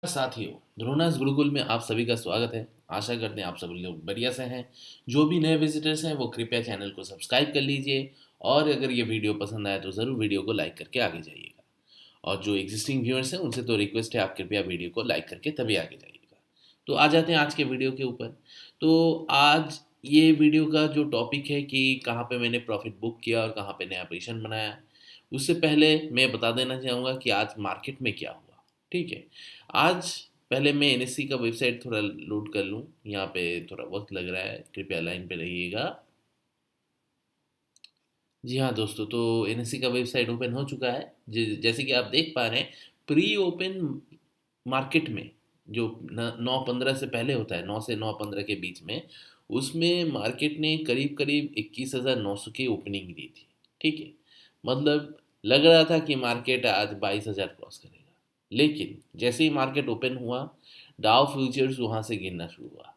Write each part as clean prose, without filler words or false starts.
साथियों, ध्रुवनास गुरुकुल में आप सभी का स्वागत है। आशा करते हैं आप सभी लोग बढ़िया से हैं। जो भी नए विजिटर्स हैं वो कृपया चैनल को सब्सक्राइब कर लीजिए और अगर ये वीडियो पसंद आए तो ज़रूर वीडियो को लाइक करके आगे जाइएगा। और जो एग्जिस्टिंग व्यूअर्स हैं उनसे तो रिक्वेस्ट है, आप कृपया वीडियो को लाइक करके तभी आगे जाइएगा। तो आ जाते हैं आज के वीडियो के ऊपर। तो आज ये वीडियो का जो टॉपिक है कि कहाँ पे मैंने प्रॉफिट बुक किया और कहाँ पे नया पोजीशन बनाया, उससे पहले मैं बता देना चाहूँगा कि आज मार्केट में क्या हुआ। ठीक है, आज पहले मैं एनएससी का वेबसाइट थोड़ा लोड कर लूँ। यहाँ पे थोड़ा वक्त लग रहा है, कृपया लाइन पे रहिएगा। जी हाँ दोस्तों, तो एनएससी का वेबसाइट ओपन हो चुका है। जैसे कि आप देख पा रहे हैं, प्री ओपन मार्केट में जो 9:15 से पहले होता है, 9 से 9:15 के बीच में, उसमें मार्केट ने करीब करीब 21,900 की ओपनिंग दी थी। ठीक है, मतलब लग रहा था कि मार्केट आज 22,000 क्रॉस करेगा। लेकिन जैसे ही मार्केट ओपन हुआ, डाउ फ्यूचर्स वहाँ से गिरना शुरू हुआ।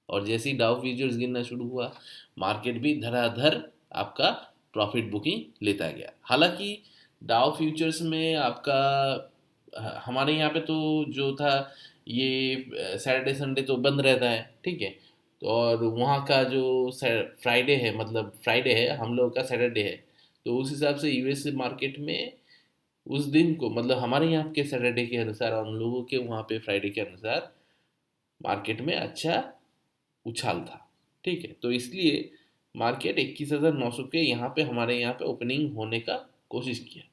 और जैसे ही डाउ फ्यूचर्स गिरना शुरू हुआ, मार्केट भी धड़ाधड़ आपका प्रॉफिट बुकिंग लेता गया। हालांकि डाउ फ्यूचर्स में आपका हमारे यहाँ पे तो जो था, ये सैटरडे संडे तो बंद रहता है। ठीक है, तो और वहाँ का जो फ्राइडे है, मतलब फ्राइडे है, हम लोग का सैटरडे है। तो उस हिसाब से यूएस मार्केट में उस दिन को, मतलब हमारे यहाँ के सैटरडे के अनुसार और उन लोगों के वहाँ पे फ्राइडे के अनुसार मार्केट में अच्छा उछाल था। ठीक है, तो इसलिए मार्केट 21,900 के यहाँ पे हमारे यहाँ पे ओपनिंग होने का कोशिश किया।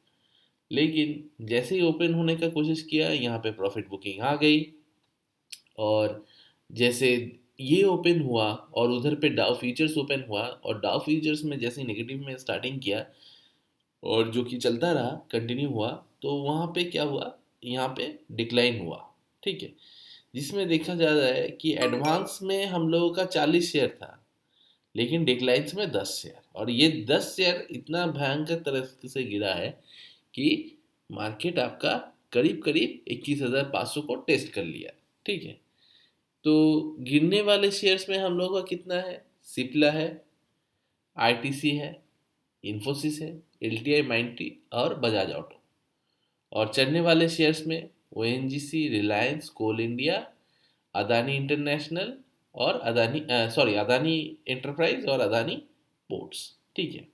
लेकिन जैसे ही ओपन होने का कोशिश किया, यहाँ पे प्रॉफिट बुकिंग आ गई। और जैसे ये ओपन हुआ और उधर पे डाउ फ्यूचर्स ओपन हुआ, और डाउ फ्यूचर्स में जैसे नेगेटिव में स्टार्टिंग किया और जो कि चलता रहा, कंटिन्यू हुआ, तो वहाँ पे क्या हुआ, यहाँ पे डिक्लाइन हुआ। ठीक है, जिसमें देखा जा रहा है कि एडवांस में हम लोगों का 40 शेयर था, लेकिन डिक्लाइंस में 10 शेयर, और ये 10 शेयर इतना भयंकर तरह से गिरा है कि मार्केट आपका करीब करीब 21,500 को टेस्ट कर लिया। ठीक है, तो गिरने वाले शेयर्स में हम लोगों का कितना है, सिप्ला है, आईटीसी है, इन्फोसिस है, एलटीआई माइंट्री और बजाज ऑटो। और चढ़ने वाले शेयर्स में ओएनजीसी, रिलायंस, कोल इंडिया, अदानी इंटरनेशनल और अदानी एंटरप्राइज और अदानी पोर्ट्स। ठीक है,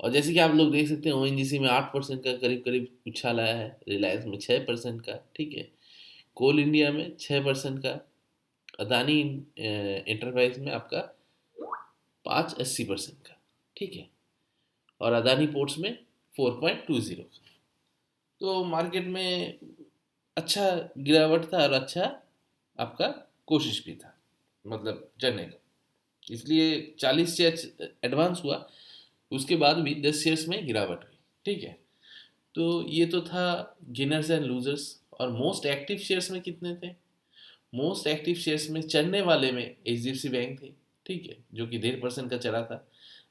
और जैसे कि आप लोग देख सकते हैं, ओएनजीसी में 8% का करीब करीब उछाल आया है, रिलायंस में 6% का। ठीक है, कोल इंडिया में 6% का, अदानी एंटरप्राइज में आपका 580% का। ठीक है, और अदानी पोर्ट्स में 4.20 का। तो मार्केट में अच्छा गिरावट था और अच्छा आपका कोशिश भी था, मतलब चढ़ने का। इसलिए 40 शेयर एडवांस हुआ, उसके बाद भी 10 शेयर्स में गिरावट हुई। ठीक है, तो ये तो था गेनर्स एंड लूजर्स। और मोस्ट एक्टिव शेयर्स में कितने थे, मोस्ट एक्टिव शेयर्स में चढ़ने वाले में एच बैंक थे। ठीक है, जो कि 1.5% का चढ़ा था,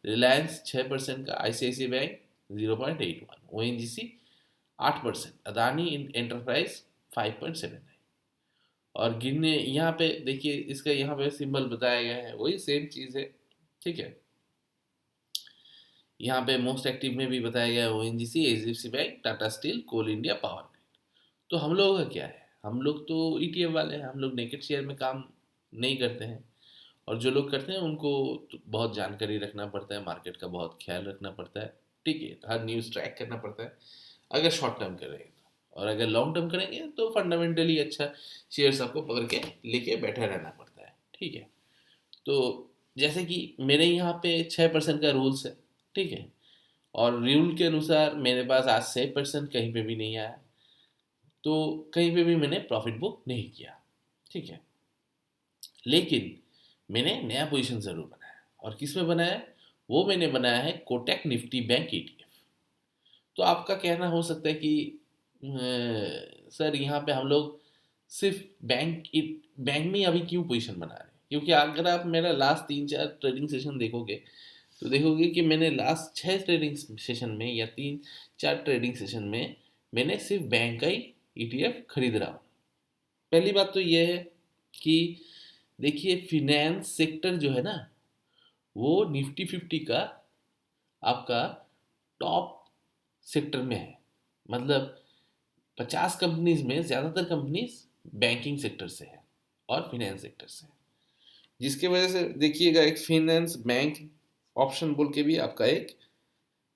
रिलायंस 6% का, ICICI bank 0.81, ONGC 8%, Adani Enterprise 5.79। और गिनने यहाँ पे देखिए, इसका यहाँ पे सिंबल बताया गया है, वही सेम चीज़ है। ठीक है, यहाँ पे मोस्ट एक्टिव में भी बताया गया है ONGC, HDFC Bank, Tata Steel, Coal India, Power Grid. तो हम लोगों का क्या है, हम लोग तो ईटीएफ वाले हैं, हम लोग नेकेड शेयर में काम नहीं करते हैं। और जो लोग करते हैं उनको तो बहुत जानकारी रखना पड़ता है, मार्केट का बहुत ख्याल रखना पड़ता है। ठीक है, हर न्यूज़ ट्रैक करना पड़ता है अगर शॉर्ट टर्म करेंगे तो। और अगर लॉन्ग टर्म करेंगे तो फंडामेंटली अच्छा शेयर्स आपको पकड़ के लेके बैठा रहना पड़ता है। ठीक है, तो जैसे कि मेरे यहाँ पे 6% का रूल्स है। ठीक है, और रूल के अनुसार मेरे पास आज 6% कहीं पे भी नहीं आया, तो कहीं पे भी मैंने प्रॉफिट बुक नहीं किया। ठीक है, लेकिन मैंने नया पोजीशन ज़रूर बनाया। और किस में बनाया, वो मैंने बनाया है कोटक निफ्टी बैंक ईटीएफ। तो आपका कहना हो सकता है कि सर यहाँ पे हम लोग सिर्फ बैंक में ही अभी क्यों पोजीशन बना रहे हैं, क्योंकि अगर आप मेरा लास्ट 3-4 ट्रेडिंग सेशन देखोगे तो देखोगे कि मैंने लास्ट 6 ट्रेडिंग सेशन में या 3-4 ट्रेडिंग सेशन में मैंने सिर्फ बैंक का ही ईटीएफ खरीद रहा हूँ। पहली बात तो ये है कि देखिए, फिनेंस सेक्टर जो है ना, वो निफ्टी 50 का आपका टॉप सेक्टर में है। मतलब 50 कंपनीज में ज़्यादातर कंपनीज बैंकिंग सेक्टर से है और फिनेंस सेक्टर से है, जिसकी वजह से देखिएगा एक फिनेंस बैंक ऑप्शन बोल के भी आपका एक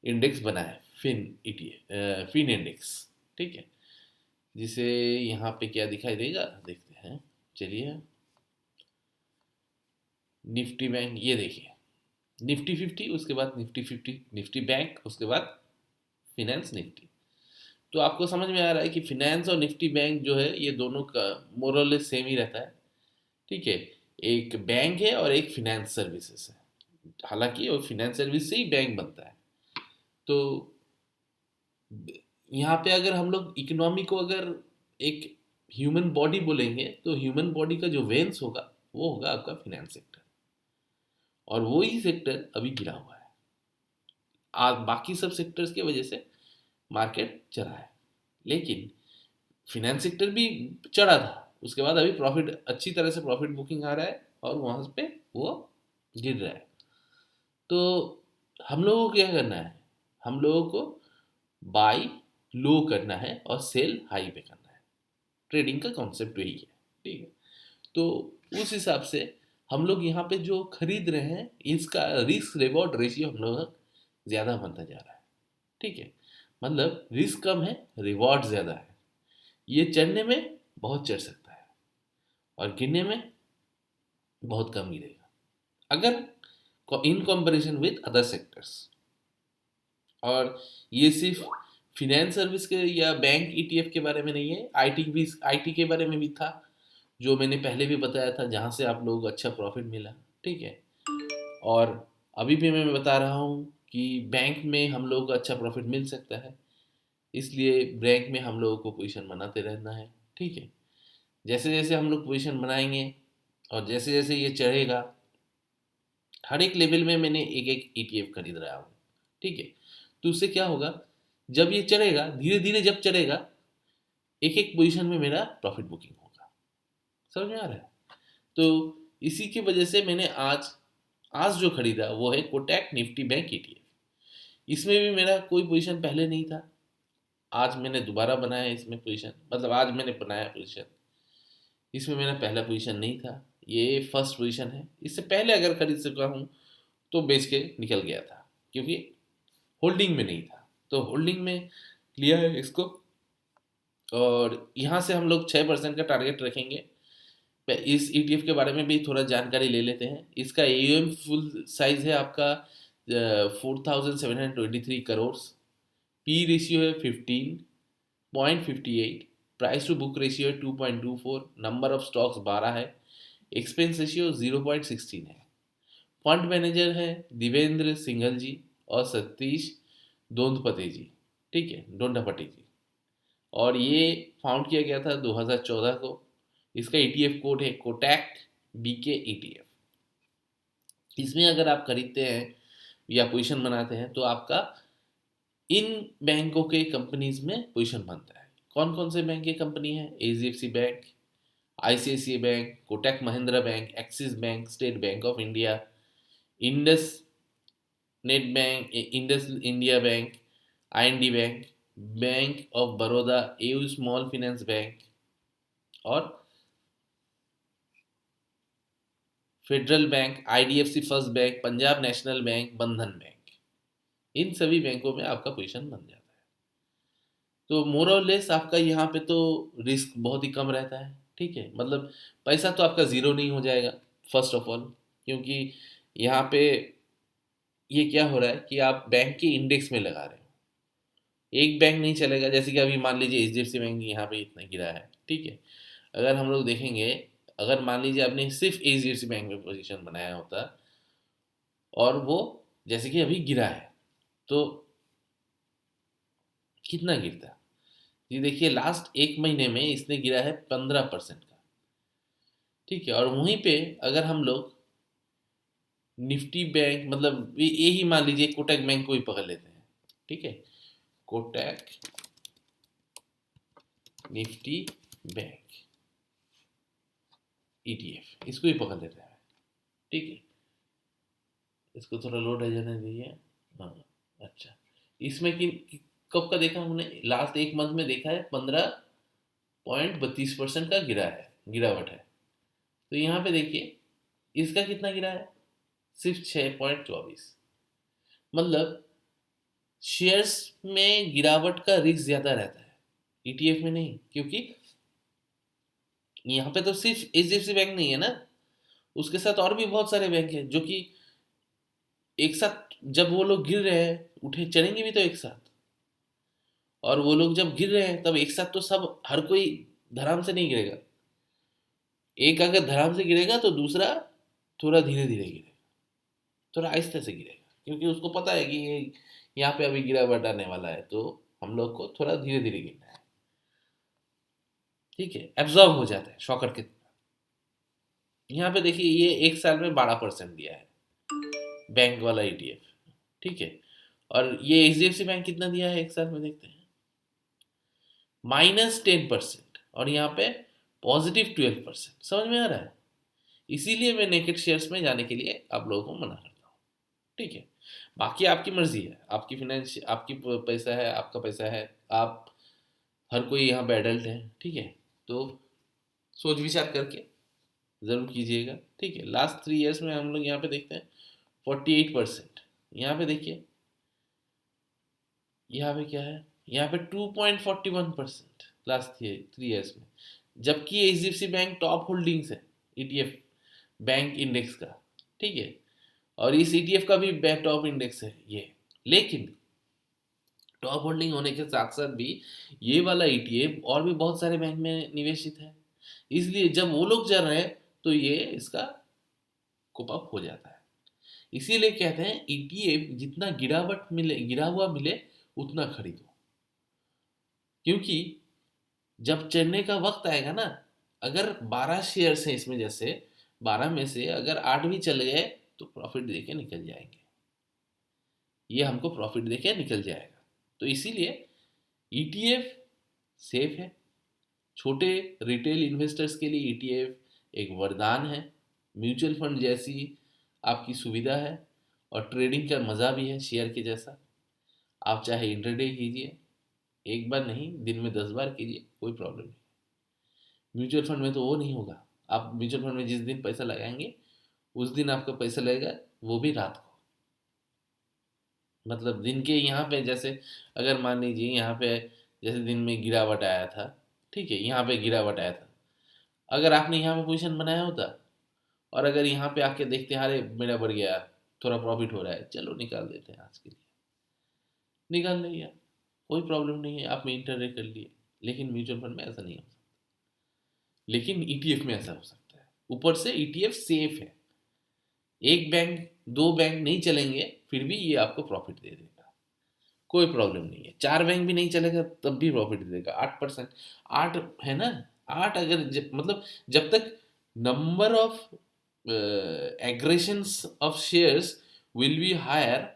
इंडेक्स बना है, फिन इंडेक्स, ठीक है। जिसे यहाँ पे क्या दिखाई देगा देखते हैं, चलिए। निफ्टी बैंक, ये देखिए, निफ्टी 50, उसके बाद निफ्टी 50 निफ्टी बैंक, उसके बाद फिनेंस निफ्टी। तो आपको समझ में आ रहा है कि फिनेंस और निफ्टी बैंक जो है ये दोनों का मोरलेस सेम ही रहता है, ठीक है। एक बैंक है और एक फिनेंस सर्विसेज है, हालांकि वो फिनेंस सर्विस से ही बैंक बनता है। तो यहाँ पे अगर हम लोग इकोनॉमी को अगर एक ह्यूमन बॉडी बोलेंगे तो ह्यूमन बॉडी का जो वेन्स होगा वो होगा आपका फिनेंस सेक्टर, और वो ही सेक्टर अभी गिरा हुआ है। आज बाकी सब सेक्टर्स की वजह से मार्केट चढ़ा है, लेकिन फिनेंस सेक्टर भी चढ़ा था, उसके बाद अभी प्रॉफिट, अच्छी तरह से प्रॉफिट बुकिंग आ रहा है और वहां पे वो गिर रहा है। तो हम लोगों को क्या करना है, हम लोगों को बाई लो करना है और सेल हाई पे करना है। ट्रेडिंग का कॉन्सेप्ट वही है, ठीक है। तो उस हिसाब से हम लोग यहाँ पे जो खरीद रहे हैं इसका रिस्क रिवॉर्ड रेशियो हम लोग ज़्यादा बनता जा रहा है, ठीक है। मतलब रिस्क कम है, रिवॉर्ड ज़्यादा है। ये चढ़ने में बहुत चढ़ सकता है और गिरने में बहुत कम गिरेगा, अगर in comparison with other sectors. और ये सिर्फ फिनेंस सर्विस के या बैंक ईटीएफ के बारे में नहीं है, आईटी के बारे में भी था, जो मैंने पहले भी बताया था, जहाँ से आप लोगों को अच्छा प्रॉफिट मिला, ठीक है। और अभी भी मैं बता रहा हूँ कि बैंक में हम लोगों को अच्छा प्रॉफिट मिल सकता है, इसलिए बैंक में हम लोगों को पोजीशन बनाते रहना है, ठीक है। जैसे जैसे हम लोग पोजीशन बनाएंगे और जैसे जैसे ये चढ़ेगा, हर एक लेवल में मैंने एक एक ईटीएफ खरीद रहा हूँ, ठीक है। तो उससे क्या होगा, जब ये चढ़ेगा धीरे धीरे, जब चढ़ेगा एक एक पोजीशन में मेरा प्रॉफिट बुकिंग होगा। समझ में आ रहा है? तो इसी की वजह से मैंने आज आज जो खरीदा वो है कोटक निफ्टी बैंक ईटीएफ। इसमें भी मेरा कोई पोजीशन पहले नहीं था, आज मैंने दोबारा बनाया इसमें पोजीशन, मतलब आज मैंने बनाया पोजीशन। इसमें मेरा पहला पोजीशन नहीं था, ये फर्स्ट पोजीशन है। इससे पहले अगर खरीद चुका हूँ तो बेच के निकल गया था, क्योंकि होल्डिंग में नहीं था, तो होल्डिंग में लिया है इसको। और यहाँ से हम लोग 6% का टारगेट रखेंगे। इस ईटीएफ के बारे में भी थोड़ा जानकारी ले लेते हैं। इसका एयूएम फुल साइज है आपका 4723 करोड़। पी रेशियो है 15.58। प्राइस टू बुक रेशियो है 2.24। नंबर ऑफ स्टॉक्स 12 है। एक्सपेंस रेशियो 0.16 है। फंड मैनेजर है दिवेंद्र सिंघल जी और सतीश दोंदपते जी, ठीक है, डोंडापट्टी जी। और ये फाउंड किया गया था 2014 को। इसका ईटीएफ कोड है कोटैक बीके ईटीएफ। इसमें अगर आप खरीदते हैं या पोजीशन बनाते हैं तो आपका इन बैंकों के कंपनीज में पोजीशन बनता है। कौन कौन से बैंक की कंपनी है? HDFC Bank, ICICI Bank, Kotak Mahindra Bank, Axis Bank, State Bank of India, Indus net bank, Indus India Bank, IND Bank, Bank of Baroda, AU Small Finance Bank और Federal Bank, IDFC First Bank, Punjab National Bank, Bandhan Bank. इन सभी बैंकों में आपका position बन जाता है। तो मोर और लेस आपका यहाँ पे तो रिस्क बहुत ही कम रहता है, ठीक है। मतलब पैसा तो आपका ज़ीरो नहीं हो जाएगा, फर्स्ट ऑफ ऑल, क्योंकि यहाँ पे ये क्या हो रहा है कि आप बैंक के इंडेक्स में लगा रहे हो। एक बैंक नहीं चलेगा, जैसे कि अभी मान लीजिए एचडीएफसी बैंक यहाँ पे इतना गिरा है, ठीक है। अगर हम लोग देखेंगे, अगर मान लीजिए आपने सिर्फ एचडीएफसी बैंक में पोजीशन बनाया होता और वो जैसे कि अभी गिरा है, तो कितना गिरता? ये देखिए, लास्ट एक महीने में इसने गिरा है 15% का, ठीक है। और वहीं पे अगर हम लोग निफ्टी बैंक, मतलब ये ही मान लीजिए कोटक बैंक को ही पकड़ लेते हैं, ठीक है। कोटक निफ्टी बैंक ईटीएफ, इसको ही पकड़ लेते हैं, ठीक है। इसको थोड़ा लोड है जाने दीजिए। हाँ, अच्छा। इसमें कब का देखा हमने, लास्ट एक मंथ में देखा है 15.32% का गिरावट है। तो यहाँ पे देखिए इसका कितना गिरा है, सिर्फ 6.24। मतलब शेयर्स में गिरावट का रिस्क ज्यादा रहता है, ईटीएफ में नहीं, क्योंकि यहाँ पे तो सिर्फ एचडीएफसी बैंक नहीं है ना, उसके साथ और भी बहुत सारे बैंक हैं जो कि एक साथ, जब वो लोग गिर रहे हैं उठे चढ़ेंगे भी तो एक साथ, और वो लोग जब गिर रहे हैं तब एक साथ तो सब, हर कोई धड़ाम से नहीं गिरेगा। एक अगर धड़ाम से गिरेगा तो दूसरा थोड़ा धीरे धीरे गिरेगा, थोड़ा आहिस्ते से गिरेगा, क्योंकि उसको पता है कि ये यहाँ पे अभी गिरावट आने वाला है, तो हम लोग को थोड़ा धीरे धीरे गिरना है। ठीक है, एब्जॉर्ब हो जाता है शॉकर के। यहाँ पे देखिए ये एक साल में 12% दिया है बैंक वाला ईटीएफ। ठीक है, और ये एचडीएफसी बैंक कितना दिया है एक साल में, देखते हैं, -10%, और यहाँ पे +12%। समझ में आ रहा है? इसीलिए मैं नेकेड शेयर्स में जाने के लिए आप लोगों को मना करता हूँ। ठीक है, बाकी आपकी मर्जी है, आपकी फाइनेंस, आपकी पैसा है, आपका पैसा है, आप हर कोई यहाँ पे एडल्ट है। ठीक है, तो सोच विचार करके ज़रूर कीजिएगा। ठीक है, लास्ट 3 ईयर्स में हम लोग यहाँ पे देखते हैं 48%। यहाँ पे देखिए, यहाँ पे क्या है, यहाँ पे 2.41% लास्ट 3 ईयर्स में, जबकि एचडीएफसी बैंक टॉप होल्डिंग्स है ईटीएफ बैंक इंडेक्स का। ठीक है, और इस ईटीएफ का भी टॉप इंडेक्स है ये, लेकिन टॉप होल्डिंग होने के साथ साथ भी ये वाला ईटीएफ और भी बहुत सारे बैंक में निवेशित है, इसलिए जब वो लोग चल रहे हैं तो ये इसका कोप अप हो जाता है। इसीलिए कहते हैं ईटीएफ जितना गिरावट मिले, गिरा हुआ मिले, उतना खरीदो, क्योंकि जब चढ़ने का वक्त आएगा ना, अगर 12 शेयर्स हैं इसमें, जैसे 12 में से अगर 8 भी चले गए तो प्रॉफिट देके निकल जाएंगे, ये हमको प्रॉफिट देके निकल जाएगा। तो इसीलिए ईटीएफ सेफ है, छोटे रिटेल इन्वेस्टर्स के लिए ईटीएफ एक वरदान है, म्यूचुअल फंड जैसी आपकी सुविधा है, और ट्रेडिंग का मज़ा भी है शेयर के जैसा। आप चाहे इंटरडे कीजिए, एक बार नहीं दिन में 10 बार कीजिए, कोई प्रॉब्लम नहीं। म्यूचुअल फंड में तो वो नहीं होगा, आप म्यूचुअल फंड में जिस दिन पैसा लगाएंगे उस दिन आपका पैसा लगेगा, वो भी रात को। मतलब दिन के यहाँ पे जैसे, अगर मान लीजिए यहाँ पे जैसे दिन में गिरावट आया था, ठीक है, यहाँ पे गिरावट आया था, अगर आपने यहाँ पे पोजीशन बनाया होता और अगर यहाँ पे आके देखते हैं अरे मेरा बढ़ गया, थोड़ा प्रॉफिट हो रहा है, चलो निकाल देते हैं आज के लिए, निकाल लिया, कोई प्रॉब्लम नहीं है, आप इंटरडे कर लिए। लेकिन म्यूचुअल फंड में ऐसा नहीं हो सकता, लेकिन ईटीएफ में ऐसा हो सकता है। ऊपर से ईटीएफ सेफ है, एक बैंक दो बैंक नहीं चलेंगे फिर भी ये आपको प्रॉफिट दे देगा, कोई प्रॉब्लम नहीं है। 4 बैंक भी नहीं चलेगा तब भी प्रॉफिट दे देगा, 8%। 8 है ना, 8 अगर मतलब जब तक number of aggregations of shares will be higher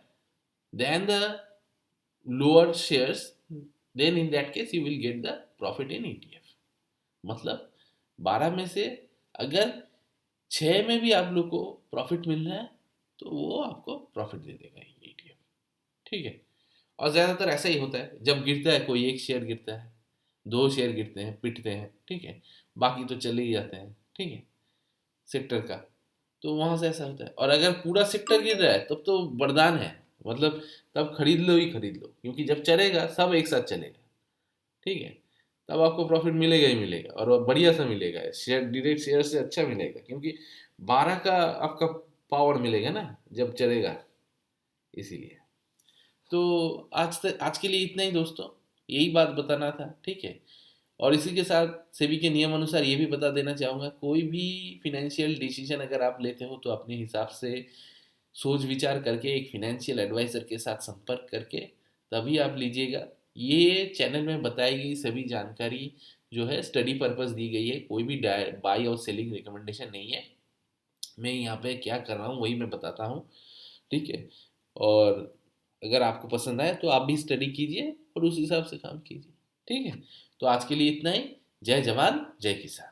than the lower shares, then in that case you will get the profit in ETF। मतलब 12 में से अगर 6 में भी आप लोग को प्रॉफिट मिल रहा है तो वो आपको प्रॉफिट दे देगा ये ईटीएफ। ठीक है, और ज़्यादातर ऐसा ही होता है, जब गिरता है कोई एक शेयर गिरता है, 2 शेयर गिरते हैं, पिटते हैं, ठीक है, बाकी तो चले ही जाते हैं। ठीक है, सेक्टर का, तो वहाँ से ऐसा होता है। और अगर पूरा सेक्टर गिर रहा है तब तो वरदान है, मतलब तब खरीद लो ही खरीद लो, क्योंकि जब चलेगा सब एक साथ चलेगा। ठीक है, तब आपको प्रॉफिट मिलेगा ही मिलेगा, और वो बढ़िया सा मिलेगा, शेयर डायरेक्ट शेयर से अच्छा मिलेगा, क्योंकि 12 का आपका पावर मिलेगा ना जब चलेगा, इसीलिए। तो आज के लिए इतना ही दोस्तों, यही बात बताना था। ठीक है, और इसी के साथ सेबी के नियम अनुसार ये भी बता देना चाहूँगा, कोई भी फिनेंशियल डिसीजन अगर आप लेते हो तो अपने हिसाब से सोच विचार करके एक फिनेंशियल एडवाइज़र के साथ संपर्क करके तभी आप लीजिएगा। ये चैनल में बताई गई सभी जानकारी जो है स्टडी पर्पस दी गई है, कोई भी बाई और सेलिंग रिकमेंडेशन नहीं है। मैं यहाँ पे क्या कर रहा हूँ वही मैं बताता हूँ। ठीक है, और अगर आपको पसंद आए तो आप भी स्टडी कीजिए और उस हिसाब से काम कीजिए। ठीक है, तो आज के लिए इतना ही। जय जवान जय किसान।